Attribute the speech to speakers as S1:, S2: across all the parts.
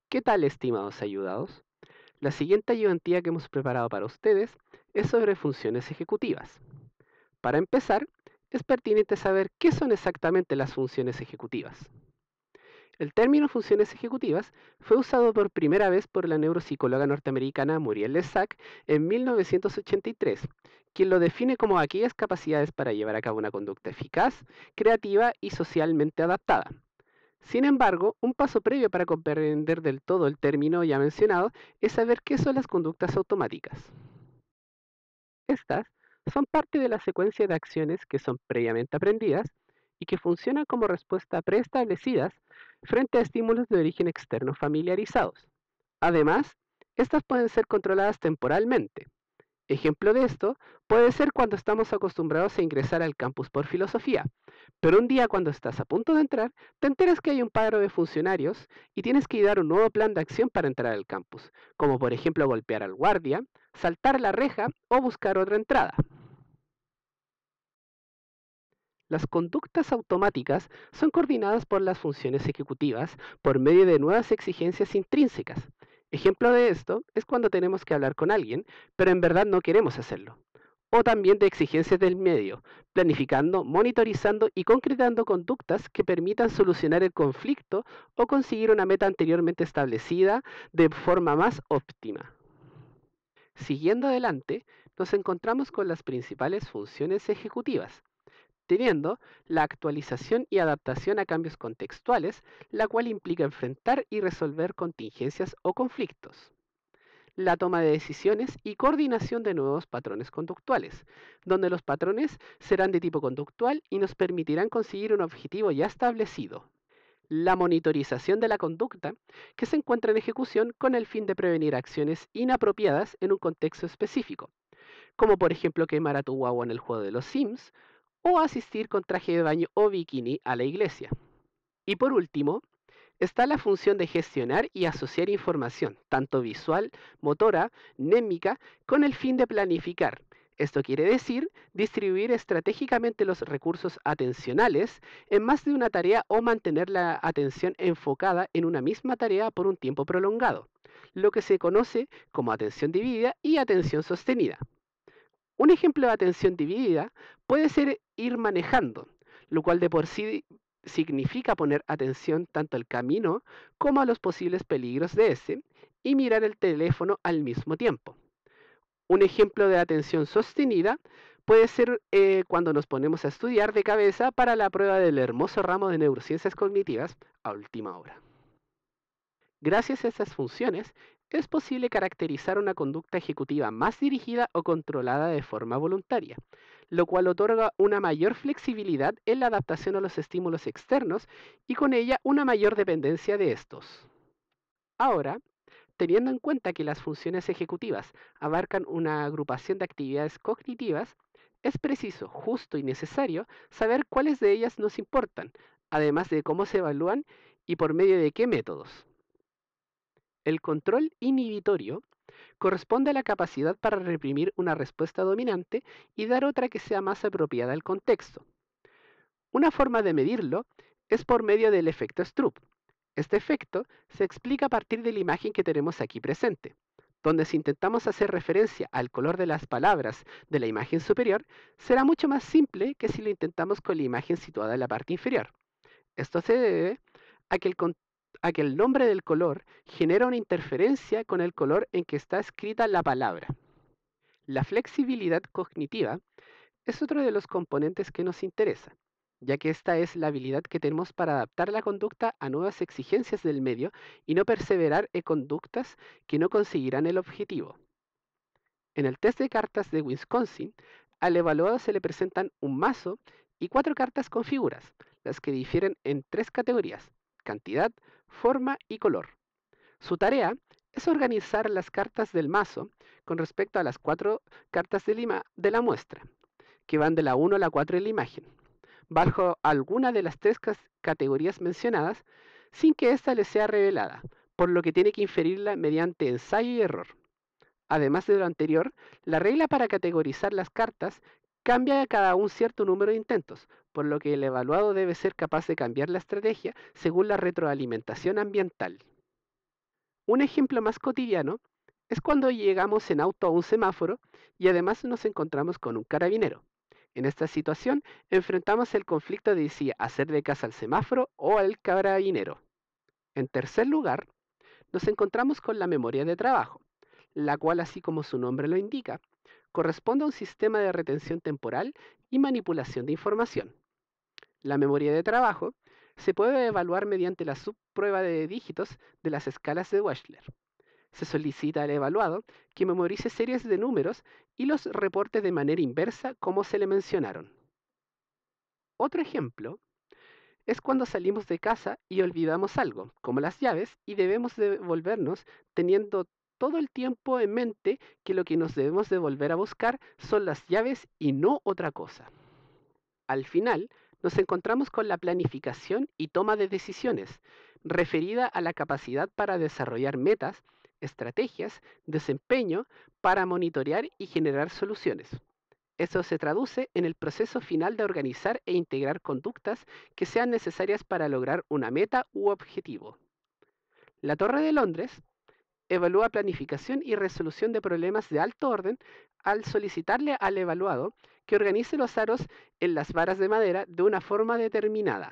S1: ¿Qué tal, estimados ayudados? La siguiente ayudantía que hemos preparado para ustedes es sobre funciones ejecutivas. Para empezar, es pertinente saber qué son exactamente las funciones ejecutivas. El término funciones ejecutivas fue usado por primera vez por la neuropsicóloga norteamericana Muriel Lesac en 1983, quien lo define como aquellas capacidades para llevar a cabo una conducta eficaz, creativa y socialmente adaptada. Sin embargo, un paso previo para comprender del todo el término ya mencionado es saber qué son las conductas automáticas. Estas son parte de la secuencia de acciones que son previamente aprendidas y que funcionan como respuesta preestablecidas frente a estímulos de origen externo familiarizados. Además, estas pueden ser controladas temporalmente. Ejemplo de esto puede ser cuando estamos acostumbrados a ingresar al campus por filosofía, pero un día cuando estás a punto de entrar, te enteras que hay un paro de funcionarios y tienes que dar un nuevo plan de acción para entrar al campus, como por ejemplo golpear al guardia, saltar la reja o buscar otra entrada. Las conductas automáticas son coordinadas por las funciones ejecutivas por medio de nuevas exigencias intrínsecas. Ejemplo de esto es cuando tenemos que hablar con alguien, pero en verdad no queremos hacerlo. O también de exigencias del medio, planificando, monitorizando y concretando conductas que permitan solucionar el conflicto o conseguir una meta anteriormente establecida de forma más óptima. Siguiendo adelante, nos encontramos con las principales funciones ejecutivas, teniendo la actualización y adaptación a cambios contextuales, la cual implica enfrentar y resolver contingencias o conflictos. La toma de decisiones y coordinación de nuevos patrones conductuales, donde los patrones serán de tipo conductual y nos permitirán conseguir un objetivo ya establecido. La monitorización de la conducta, que se encuentra en ejecución con el fin de prevenir acciones inapropiadas en un contexto específico, como por ejemplo quemar a tu guagua en el juego de los Sims o asistir con traje de baño o bikini a la iglesia. Y por último, está la función de gestionar y asociar información, tanto visual, motora, némica, con el fin de planificar. Esto quiere decir distribuir estratégicamente los recursos atencionales en más de una tarea o mantener la atención enfocada en una misma tarea por un tiempo prolongado, lo que se conoce como atención dividida y atención sostenida. Un ejemplo de atención dividida puede ser ir manejando, lo cual de por sí significa poner atención tanto al camino como a los posibles peligros de ese y mirar el teléfono al mismo tiempo. Un ejemplo de atención sostenida puede ser cuando nos ponemos a estudiar de cabeza para la prueba del hermoso ramo de neurociencias cognitivas a última hora. Gracias a estas funciones, es posible caracterizar una conducta ejecutiva más dirigida o controlada de forma voluntaria, lo cual otorga una mayor flexibilidad en la adaptación a los estímulos externos y con ella una mayor dependencia de estos. Ahora, teniendo en cuenta que las funciones ejecutivas abarcan una agrupación de actividades cognitivas, es preciso, justo y necesario saber cuáles de ellas nos importan, además de cómo se evalúan y por medio de qué métodos. El control inhibitorio corresponde a la capacidad para reprimir una respuesta dominante y dar otra que sea más apropiada al contexto. Una forma de medirlo es por medio del efecto Stroop. Este efecto se explica a partir de la imagen que tenemos aquí presente, donde si intentamos hacer referencia al color de las palabras de la imagen superior, será mucho más simple que si lo intentamos con la imagen situada en la parte inferior. Esto se debe a que el nombre del color genera una interferencia con el color en que está escrita la palabra. La flexibilidad cognitiva es otro de los componentes que nos interesa, ya que esta es la habilidad que tenemos para adaptar la conducta a nuevas exigencias del medio y no perseverar en conductas que no conseguirán el objetivo. En el test de cartas de Wisconsin, al evaluado se le presentan un mazo y 4 cartas con figuras, las que difieren en 3 categorías: cantidad, forma y color. Su tarea es organizar las cartas del mazo con respecto a las 4 cartas de la muestra, que van de la 1 a la 4 en la imagen, bajo alguna de las 3 categorías mencionadas, sin que ésta le sea revelada, por lo que tiene que inferirla mediante ensayo y error. Además de lo anterior, la regla para categorizar las cartas cambia a cada un cierto número de intentos, por lo que el evaluado debe ser capaz de cambiar la estrategia según la retroalimentación ambiental. Un ejemplo más cotidiano es cuando llegamos en auto a un semáforo y además nos encontramos con un carabinero. En esta situación enfrentamos el conflicto de si hacerle caso al semáforo o al carabinero. En tercer lugar, nos encontramos con la memoria de trabajo, la cual, así como su nombre lo indica, corresponde a un sistema de retención temporal y manipulación de información. La memoria de trabajo se puede evaluar mediante la subprueba de dígitos de las escalas de Wechsler. Se solicita al evaluado que memorice series de números y los reporte de manera inversa como se le mencionaron. Otro ejemplo es cuando salimos de casa y olvidamos algo, como las llaves, y debemos devolvernos teniendo todo el tiempo en mente que lo que nos debemos de volver a buscar son las llaves y no otra cosa. Al final, nos encontramos con la planificación y toma de decisiones, referida a la capacidad para desarrollar metas, estrategias, desempeño, para monitorear y generar soluciones. Eso se traduce en el proceso final de organizar e integrar conductas que sean necesarias para lograr una meta u objetivo. La Torre de Londres evalúa planificación y resolución de problemas de alto orden al solicitarle al evaluado que organice los aros en las varas de madera de una forma determinada,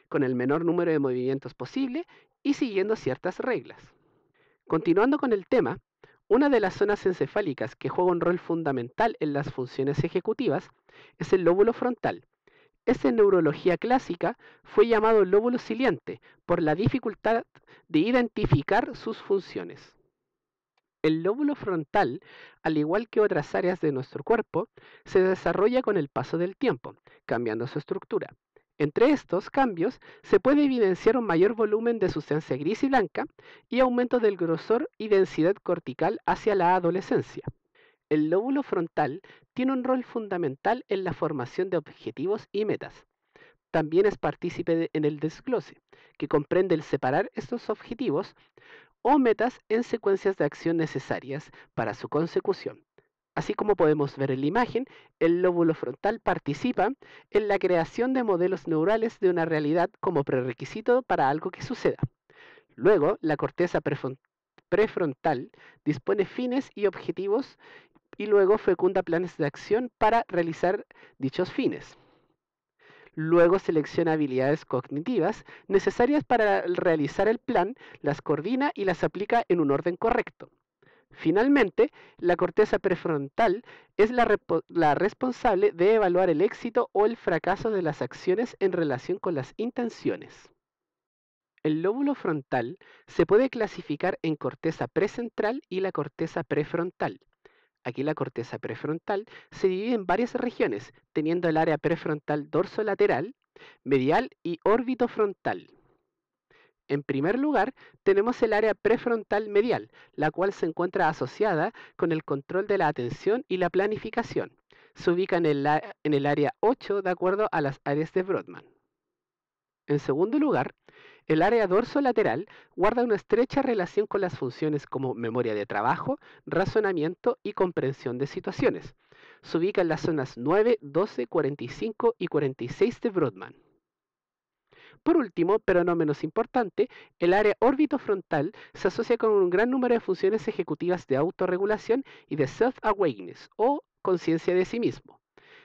S1: con el menor número de movimientos posible y siguiendo ciertas reglas. Continuando con el tema, una de las zonas encefálicas que juega un rol fundamental en las funciones ejecutivas es el lóbulo frontal. Este en neurología clásica fue llamado lóbulo siliente por la dificultad de identificar sus funciones. El lóbulo frontal, al igual que otras áreas de nuestro cuerpo, se desarrolla con el paso del tiempo, cambiando su estructura. Entre estos cambios se puede evidenciar un mayor volumen de sustancia gris y blanca y aumento del grosor y densidad cortical hacia la adolescencia. El lóbulo frontal tiene un rol fundamental en la formación de objetivos y metas. También es partícipe en el desglose, que comprende el separar estos objetivos o metas en secuencias de acción necesarias para su consecución. Así como podemos ver en la imagen, el lóbulo frontal participa en la creación de modelos neurales de una realidad como prerequisito para algo que suceda. Luego, la corteza prefrontal dispone fines y objetivos y luego fecunda planes de acción para realizar dichos fines. Luego selecciona habilidades cognitivas necesarias para realizar el plan, las coordina y las aplica en un orden correcto. Finalmente, la corteza prefrontal es la responsable de evaluar el éxito o el fracaso de las acciones en relación con las intenciones. El lóbulo frontal se puede clasificar en corteza precentral y la corteza prefrontal. Aquí la corteza prefrontal se divide en varias regiones, teniendo el área prefrontal dorsolateral, medial y orbitofrontal. En primer lugar, tenemos el área prefrontal medial, la cual se encuentra asociada con el control de la atención y la planificación. Se ubica en el área 8 de acuerdo a las áreas de Brodmann. En segundo lugar, el área dorsolateral guarda una estrecha relación con las funciones como memoria de trabajo, razonamiento y comprensión de situaciones. Se ubica en las zonas 9, 12, 45 y 46 de Brodmann. Por último, pero no menos importante, el área orbitofrontal se asocia con un gran número de funciones ejecutivas de autorregulación y de self-awareness o conciencia de sí mismo.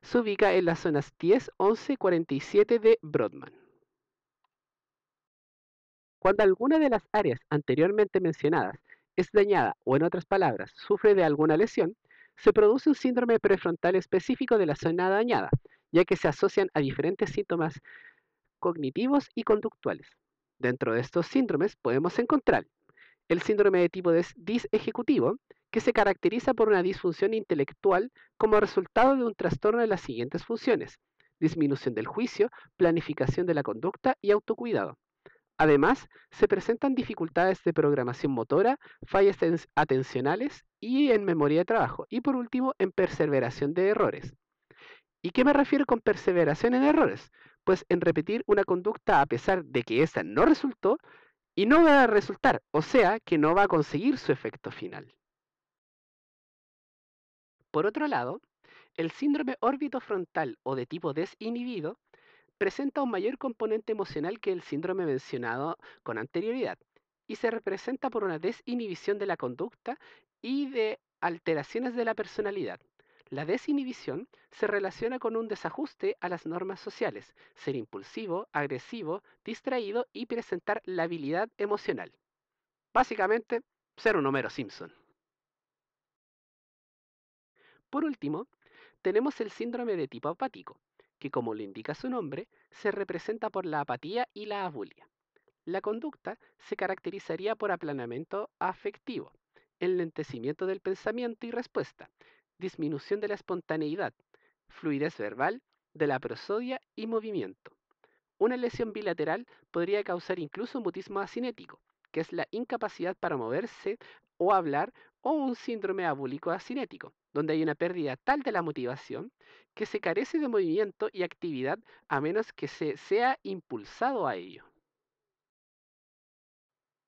S1: Se ubica en las zonas 10, 11 y 47 de Brodmann. Cuando alguna de las áreas anteriormente mencionadas es dañada o, en otras palabras, sufre de alguna lesión, se produce un síndrome prefrontal específico de la zona dañada, ya que se asocian a diferentes síntomas cognitivos y conductuales. Dentro de estos síndromes podemos encontrar el síndrome de tipo disejecutivo, que se caracteriza por una disfunción intelectual como resultado de un trastorno de las siguientes funciones: disminución del juicio, planificación de la conducta y autocuidado. Además, se presentan dificultades de programación motora, fallas atencionales y en memoria de trabajo. Y por último, en perseveración de errores. ¿Y qué me refiero con perseveración en errores? Pues en repetir una conducta a pesar de que esta no resultó y no va a resultar, o sea, que no va a conseguir su efecto final. Por otro lado, el síndrome orbitofrontal o de tipo desinhibido presenta un mayor componente emocional que el síndrome mencionado con anterioridad y se representa por una desinhibición de la conducta y de alteraciones de la personalidad. La desinhibición se relaciona con un desajuste a las normas sociales, ser impulsivo, agresivo, distraído y presentar labilidad emocional. Básicamente, ser un Homero Simpson. Por último, tenemos el síndrome de tipo apático, que como lo indica su nombre, se representa por la apatía y la abulia. La conducta se caracterizaría por aplanamiento afectivo, enlentecimiento del pensamiento y respuesta, disminución de la espontaneidad, fluidez verbal, de la prosodia y movimiento. Una lesión bilateral podría causar incluso mutismo asinético, que es la incapacidad para moverse o hablar, o un síndrome abúlico asinético, donde hay una pérdida tal de la motivación que se carece de movimiento y actividad a menos que se sea impulsado a ello.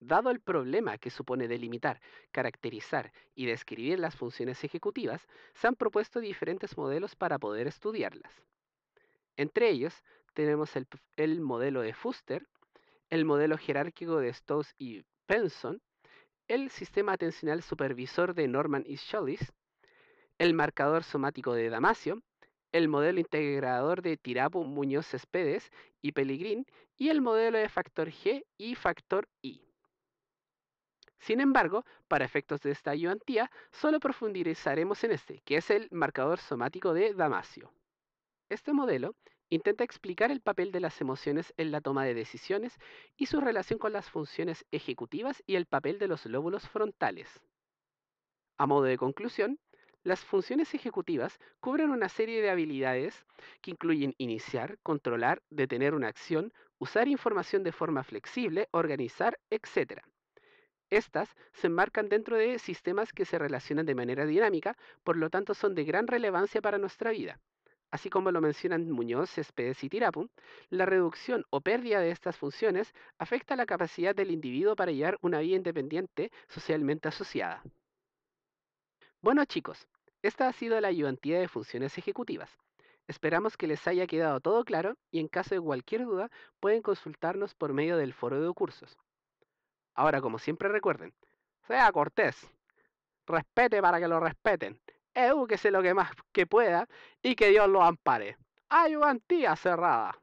S1: Dado el problema que supone delimitar, caracterizar y describir las funciones ejecutivas, se han propuesto diferentes modelos para poder estudiarlas. Entre ellos tenemos el modelo de Fuster, el modelo jerárquico de Stokes y Benson, el sistema atencional supervisor de Norman y Scholz, el marcador somático de Damasio, el modelo integrador de Tirapu, Muñoz, Céspedes y Pellegrin, y el modelo de factor G y factor I. Sin embargo, para efectos de esta ayudantía, solo profundizaremos en este, que es el marcador somático de Damasio. Este modelo intenta explicar el papel de las emociones en la toma de decisiones y su relación con las funciones ejecutivas y el papel de los lóbulos frontales. A modo de conclusión, las funciones ejecutivas cubren una serie de habilidades que incluyen iniciar, controlar, detener una acción, usar información de forma flexible, organizar, etc. Estas se enmarcan dentro de sistemas que se relacionan de manera dinámica, por lo tanto son de gran relevancia para nuestra vida. Así como lo mencionan Muñoz, Céspedes y Tirapu, la reducción o pérdida de estas funciones afecta la capacidad del individuo para llevar una vida independiente socialmente asociada. Bueno chicos, esta ha sido la ayudantía de funciones ejecutivas. Esperamos que les haya quedado todo claro y en caso de cualquier duda pueden consultarnos por medio del foro de cursos. Ahora, como siempre recuerden, sea cortés, respete para que lo respeten, edúquese lo que más que pueda y que Dios lo ampare. Ayudantía cerrada.